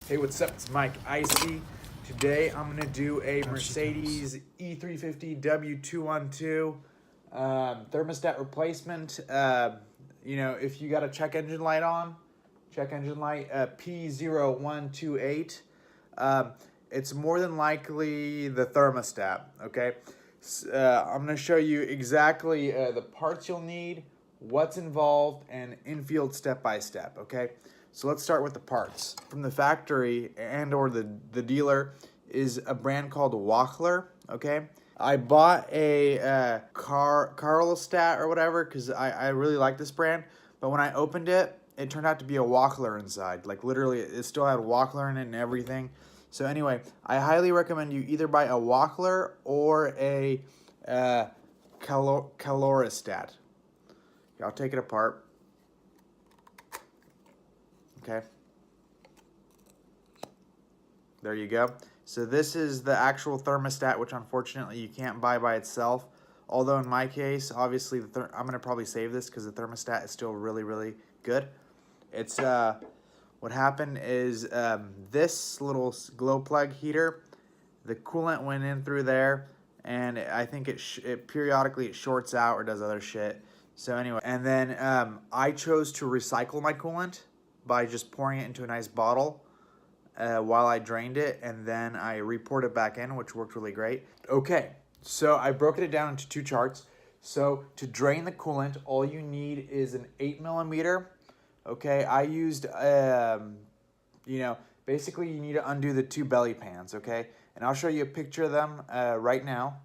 Hey, what's up? It's Mike Icee. Today I'm going to do a Mercedes E350 W212 thermostat replacement. If you got a check engine light on, P0128, it's more than likely the thermostat, okay? I'm going to show you exactly the parts you'll need, what's involved, and infield step-by-step, okay? So let's start with the parts. From the factory and or the dealer is a brand called Wachtler, okay? I bought a Thermostat or whatever because I really like this brand, but when I opened it, it turned out to be a Wachtler inside. Like literally, it still had Wachtler in it and everything. So anyway, I highly recommend you either buy a Wachtler or a Thermostat. I'll take it apart. Okay, there you go. So this is the actual thermostat, which unfortunately you can't buy by itself. Although in my case, obviously, I'm going to probably save this because the thermostat is still really, really good. It's, what happened is this little glow plug heater, the coolant went in through there, and I think it periodically shorts out or does other shit. So anyway, and then I chose to recycle my coolant by just pouring it into a nice bottle while I drained it, and then I re-poured it back in, which worked really great. Okay, so I broke it down into two charts. So to drain the coolant, all you need is an 8mm. Okay, I used, basically you need to undo the two belly pans, okay? And I'll show you a picture of them right now.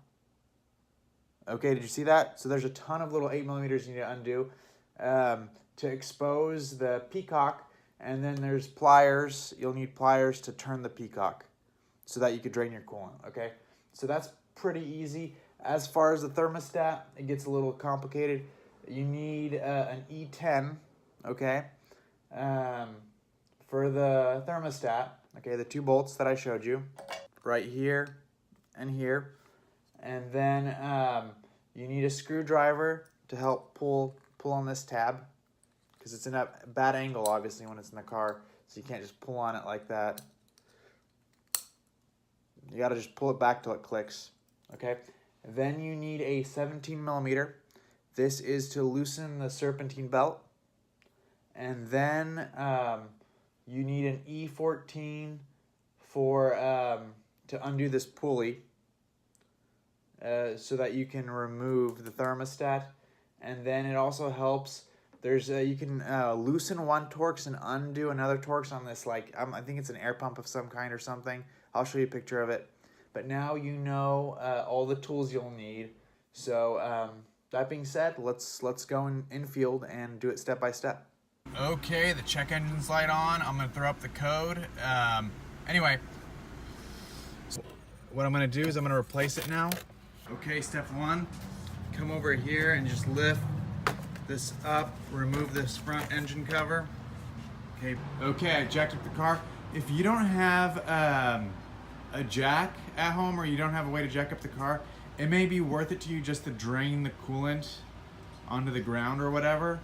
Okay, did you see that? So there's a ton of little 8mm you need to undo to expose the peacock. And then there's pliers. You'll need pliers to turn the peacock so that you could drain your coolant, okay? So that's pretty easy. As far as the thermostat, it gets a little complicated. You need an E10, okay, for the thermostat, okay, the two bolts that I showed you, right here and here. And then you need a screwdriver to help pull on this tab, because it's in a bad angle, obviously, when it's in the car, so you can't just pull on it like that. You gotta just pull it back till it clicks, okay? Then you need a 17mm. This is to loosen the serpentine belt. And then you need an E14 to undo this pulley so that you can remove the thermostat. And then it also helps. There's you can loosen one Torx and undo another Torx on this, like I think it's an air pump of some kind or something. I'll show you a picture of it. But now you know all the tools you'll need. So that being said, let's go in field and do it step by step. Okay, the check engine's light on. I'm gonna throw up the code. Anyway, so what I'm gonna do is I'm gonna replace it now. Okay, step one, come over here and just lift this up, remove this front engine cover. Okay, I jacked up the car. If you don't have a jack at home or you don't have a way to jack up the car, it may be worth it to you just to drain the coolant onto the ground or whatever,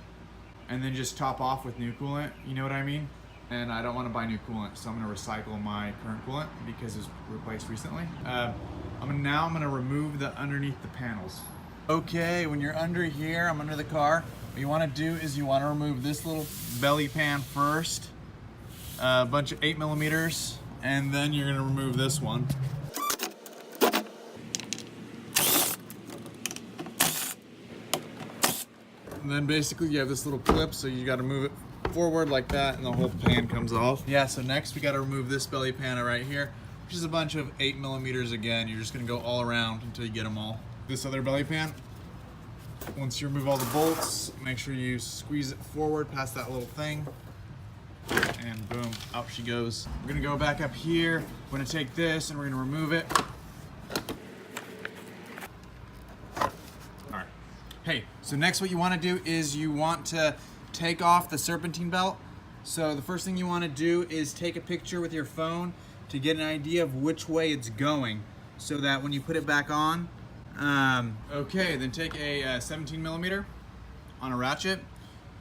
and then just top off with new coolant, you know what I mean? And I don't want to buy new coolant, so I'm going to recycle my current coolant because it was replaced recently. Now I'm going to remove the underneath the panels. Okay, when you're under here, I'm under the car, what you want to do is you want to remove this little belly pan first, a bunch of 8mm, and then you're going to remove this one. And then basically you have this little clip, so you got to move it forward like that and the whole pan comes off. Yeah, so next we got to remove this belly pan right here, which is a bunch of 8mm again. You're just going to go all around until you get them all. This other belly pan, once you remove all the bolts, make sure you squeeze it forward past that little thing, and boom, out she goes. We're gonna go back up here. We're gonna take this and we're gonna remove it. All right. Hey, so next what you wanna do is you want to take off the serpentine belt. So the first thing you wanna do is take a picture with your phone to get an idea of which way it's going, so that when you put it back on, okay, then take a 17mm on a ratchet.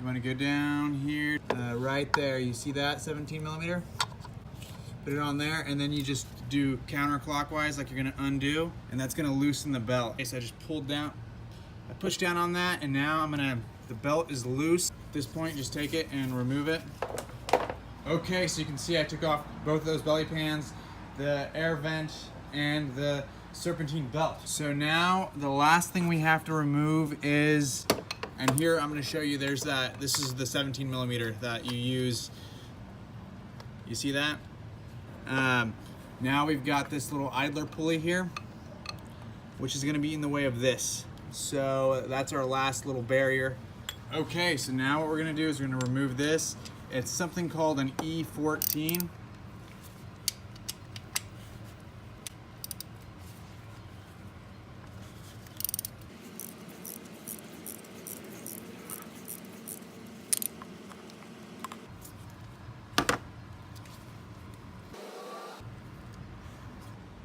You want to go down here, right there. You see that 17mm? put it on there, and then you just do counterclockwise like you're gonna undo, and that's gonna loosen the belt. Okay, so I just pulled down, I pushed down on that, and now the belt is loose. At this point, just take it and remove it. Okay, so you can see I took off both of those belly pans, the air vent, and the serpentine belt. So now the last thing we have to remove is, and here I'm gonna show you, this is the 17 millimeter that you use. You see that? Now we've got this little idler pulley here, which is gonna be in the way of this. So that's our last little barrier. Okay, so now what we're gonna do is we're gonna remove this. It's something called an E14.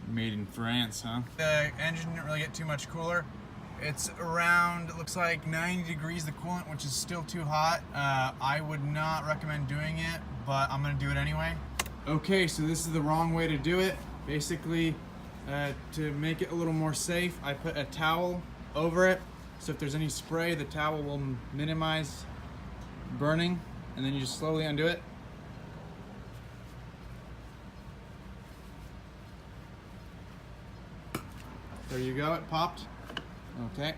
Made in France, huh? The engine didn't really get too much cooler. It's around, it looks like 90 degrees, the coolant, which is still too hot. I would not recommend doing it, but I'm gonna do it anyway. Okay, so this is the wrong way to do it. Basically, to make it a little more safe, I put a towel over it. So if there's any spray, the towel will minimize burning, and then you just slowly undo it. There you go, it popped. Okay.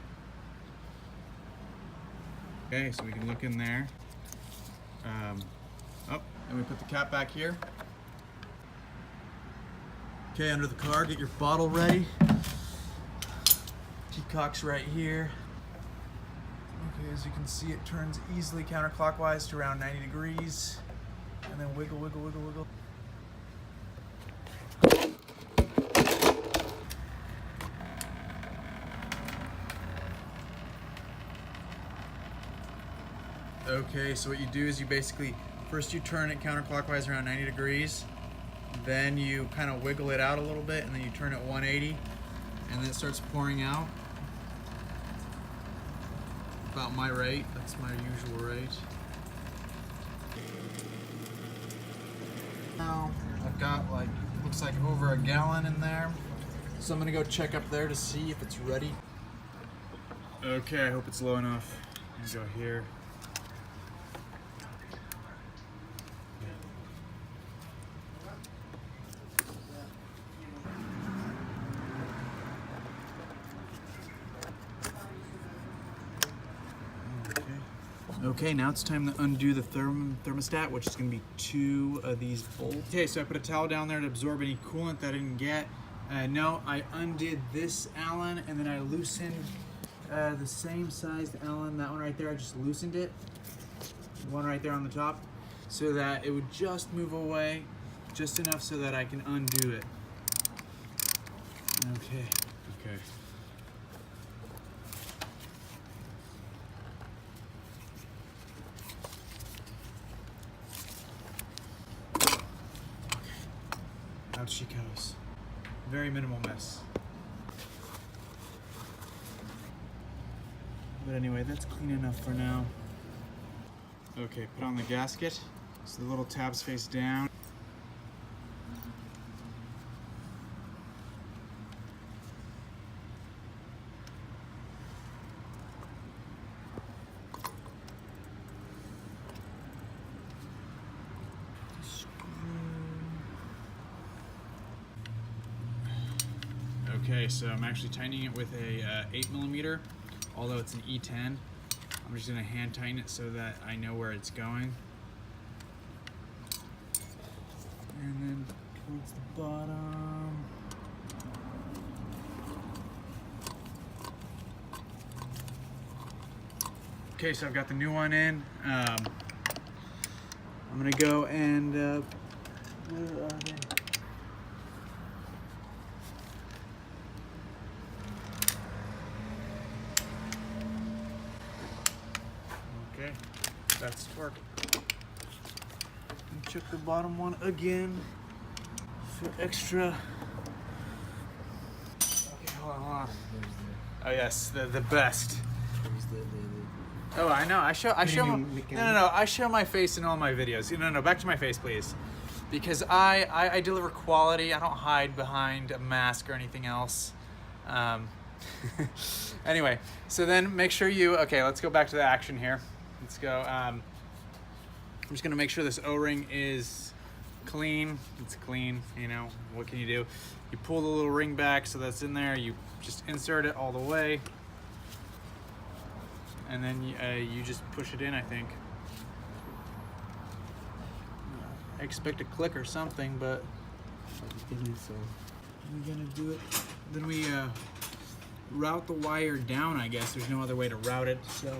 Okay, so we can look in there. And we put the cap back here. Okay, under the car, get your bottle ready. Peacock's right here. Okay, as you can see, it turns easily counterclockwise to around 90 degrees. And then wiggle, wiggle, wiggle, wiggle. Okay, so what you do is you basically, first you turn it counterclockwise around 90 degrees, then you kind of wiggle it out a little bit, and then you turn it 180, and then it starts pouring out. About my rate, that's my usual rate. Now, I've got like, looks like over a gallon in there, so I'm gonna go check up there to see if it's ready. Okay, I hope it's low enough. Let's go here. Okay, now it's time to undo the thermostat, which is going to be 2 of these bolts. Okay, so I put a towel down there to absorb any coolant that I didn't get. No, I undid this Allen, and then I loosened the same sized Allen, that one right there, I just loosened it. The one right there on the top, so that it would just move away, just enough so that I can undo it. Okay. Okay. Out she goes. Very minimal mess. But anyway, that's clean enough for now. Okay, put on the gasket. So the little tabs face down. Okay, so I'm actually tightening it with a 8 millimeter, although it's an E10. I'm just gonna hand tighten it so that I know where it's going. And then towards the bottom. Okay, so I've got the new one in. I'm gonna go and, where are they? Okay, that's working. And check the bottom one again for extra. Okay, hold on. Oh yes, the best. Oh, I know. I show my face in all my videos. No, back to my face, please. because I deliver quality. I don't hide behind a mask or anything else. Anyway, so then make sure you, okay, let's go back to the action here. Let's go. I'm just gonna make sure this O-ring is clean. It's clean, you know, what can you do? You pull the little ring back so that's in there, you just insert it all the way, and then you just push it in, I think. I expect a click or something, but we're gonna do it. Then we route the wire down, I guess. There's no other way to route it, so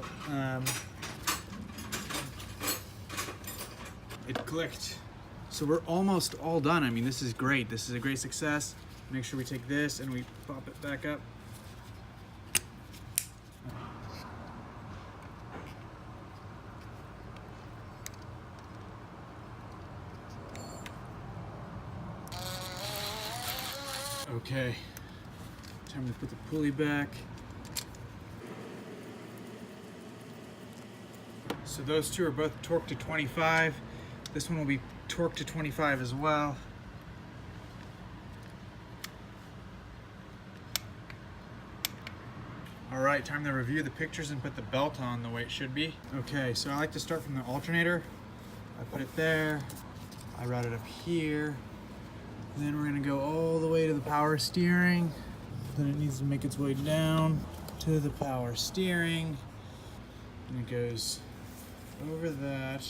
it clicked. So we're almost all done. I mean, this is great. This is a great success. Make sure we take this and we pop it back up. Okay, time to put the pulley back. So those two are both torqued to 25. This one will be torqued to 25 as well. All right, time to review the pictures and put the belt on the way it should be. Okay, so I like to start from the alternator. I put it there, I route it up here. Then we're gonna go all the way to the power steering. Then it needs to make its way down to the power steering. And it goes over that,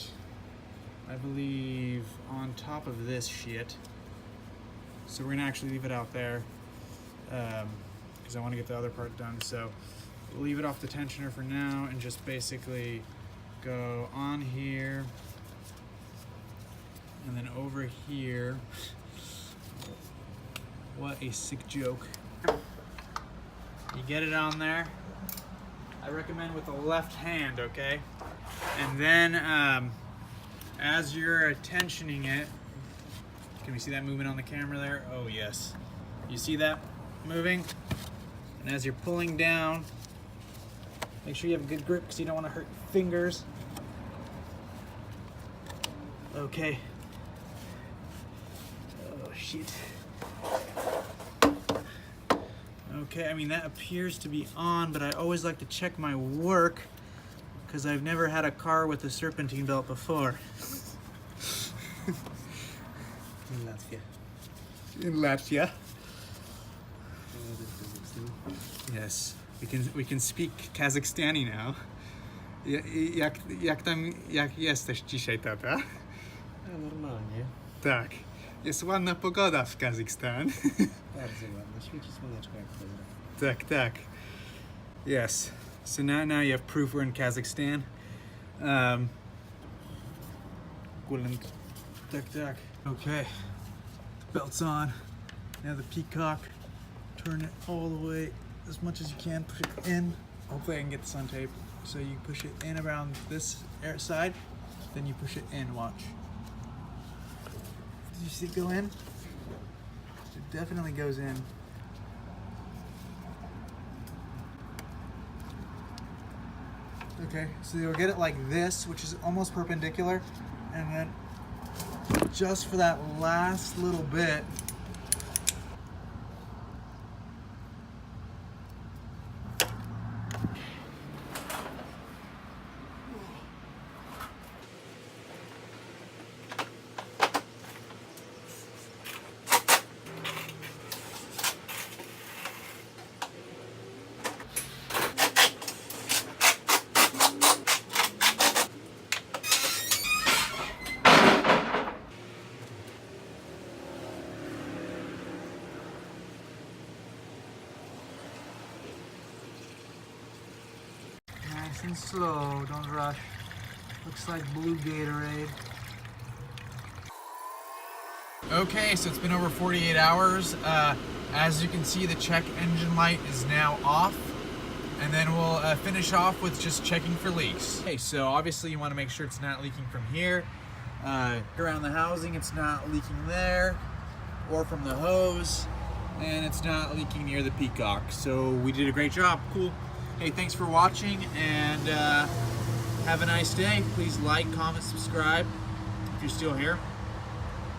I believe, on top of this shit. So we're gonna actually leave it out there because I wanna get the other part done. So we'll leave it off the tensioner for now and just basically go on here and then over here. What a sick joke. You get it on there. I recommend with the left hand, okay? And then as you're tensioning it, can we see that movement on the camera there? Oh yes. You see that moving? And as you're pulling down, make sure you have a good grip because you don't want to hurt your fingers. Okay. Oh shit. Okay, I mean that appears to be on, but I always like to check my work because I've never had a car with a serpentine belt before. In Latvia. In Latvia. Yes, we can speak Kazakhstani now. Jak jesteś dzisiaj, tata? Normalnie. Tak. Jest ładna pogoda w Kazachstan. Bardzo ładna. Świeci słoneczko jak cholera. Tak, tak. Yes. So now you have proof we're in Kazakhstan. Coolant. Tak, tak. Okay. The belt's on. Now the peacock. Turn it all the way as much as you can. Push it in. Hopefully I can get this on tape. So you push it in around this side. Then you push it in. Watch. Did you see it go in? It definitely goes in. Okay, so you'll get it like this, which is almost perpendicular, and then just for that last little bit, nice and slow, don't rush. Looks like blue Gatorade. Okay, so it's been over 48 hours. As you can see, the check engine light is now off. And then we'll finish off with just checking for leaks. Okay, so obviously you want to make sure it's not leaking from here. Around the housing, it's not leaking there, or from the hose, and it's not leaking near the peacock. So we did a great job. Cool. Hey, thanks for watching, and have a nice day. Please like, comment, subscribe if you're still here.